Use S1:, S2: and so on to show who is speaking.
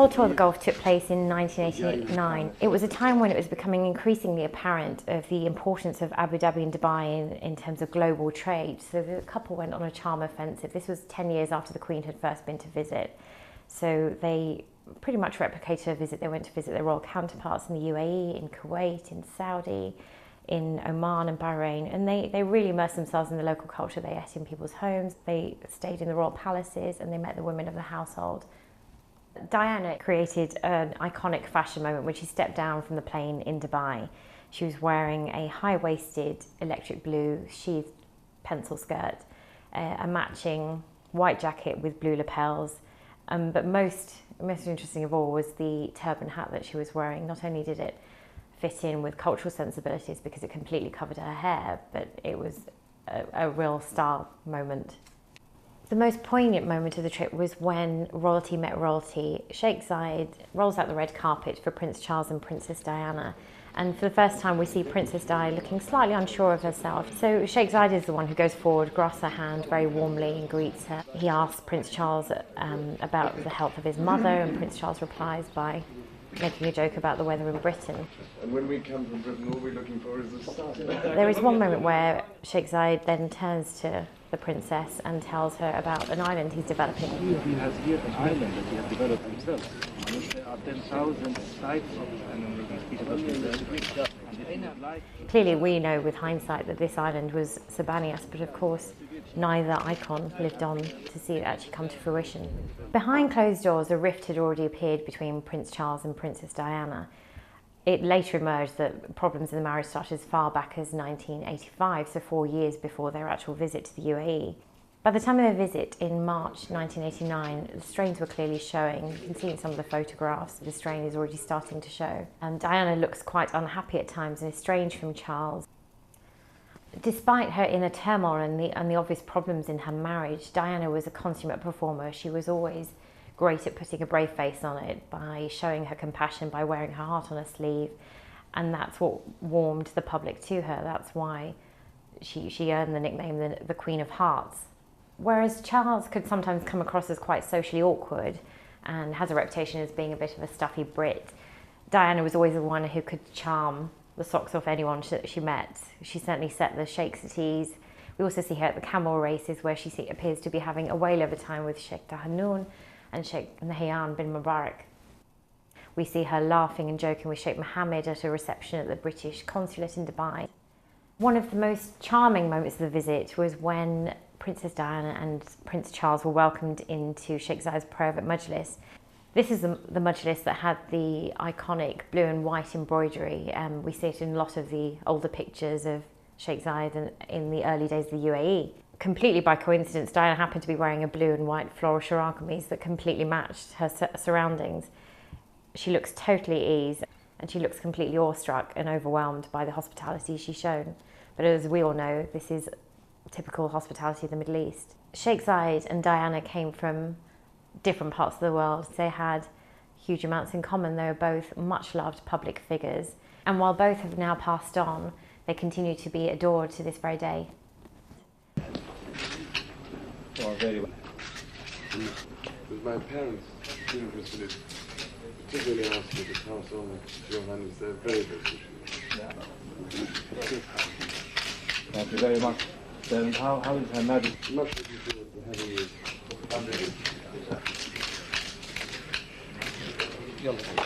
S1: world tour of the Gulf took place in 1989. It was a time when it was becoming increasingly apparent of the importance of Abu Dhabi and Dubai in terms of global trade. So the couple went on a charm offensive. This was 10 years after the Queen had first been to visit. So they pretty much replicated her visit. They went to visit their royal counterparts in the UAE, in Kuwait, in Saudi, in Oman and Bahrain, and they really immersed themselves in the local culture. They ate in people's homes, they stayed in the royal palaces, and they met the women of the household. Diana created an iconic fashion moment when she stepped down from the plane in Dubai. She was wearing a high-waisted electric blue sheathed pencil skirt, a matching white jacket with blue lapels, but most interesting of all was the turban hat that she was wearing. Not only did it fit in with cultural sensibilities because it completely covered her hair, but it was a real style moment. The most poignant moment of the trip was when royalty met royalty. Sheikh Zayed rolls out the red carpet for Prince Charles and Princess Diana, and for the first time we see Princess Di looking slightly unsure of herself. So Sheikh Zayed is the one who goes forward, grasps her hand very warmly and greets her. He asks Prince Charles about the health of his mother, and Prince Charles replies by making a joke about the weather in Britain.
S2: And when we come from Britain, all we're looking for is the sun.
S1: There is one moment where Sheikh Zayed then turns to the princess and tells her about an island he's developing.
S3: He has here an island that he has developed himself. There are 10,000 sites of
S1: Clearly we know with hindsight that this island was Sibanias, but of course neither icon lived on to see it actually come to fruition. Behind closed doors, a rift had already appeared between Prince Charles and Princess Diana. It later emerged that problems in the marriage started as far back as 1985, so 4 years before their actual visit to the UAE. By the time of their visit in March 1989, the strains were clearly showing. You can see in some of the photographs, the strain is already starting to show. And Diana looks quite unhappy at times and estranged from Charles. Despite her inner turmoil and the obvious problems in her marriage, Diana was a consummate performer. She was always great at putting a brave face on it, by showing her compassion, by wearing her heart on her sleeve. And that's what warmed the public to her. That's why she earned the nickname the Queen of Hearts. Whereas Charles could sometimes come across as quite socially awkward and has a reputation as being a bit of a stuffy Brit, Diana was always the one who could charm the socks off anyone she met. She certainly set the sheikhs at ease. We also see her at the camel races, where she appears to be having a whale of a time with Sheikh Tahanoun and Sheikh Nahyan bin Mubarak. We see her laughing and joking with Sheikh Mohammed at a reception at the British consulate in Dubai. One of the most charming moments of the visit was when Princess Diana and Prince Charles were welcomed into Sheikh Zayed's private majlis. This is the majlis that had the iconic blue and white embroidery. We see it in a lot of the older pictures of Sheikh Zayed in the early days of the UAE. Completely by coincidence, Diana happened to be wearing a blue and white floral shara kameez that completely matched her surroundings. She looks totally at ease, and she looks completely awestruck and overwhelmed by the hospitality she's shown. But as we all know, this is typical hospitality of the Middle East. Sheikh Zayed and Diana came from different parts of the world. They had huge amounts in common. They were both much loved public figures, and while both have now passed on, they continue to be adored to this very day.
S3: Oh, very well.
S2: With my parents, particularly after the pass on to Johannes, they're very, very social.
S3: Thank you very much. Then how is Her Majesty?
S2: Much as you feel for having you.
S3: Yalla.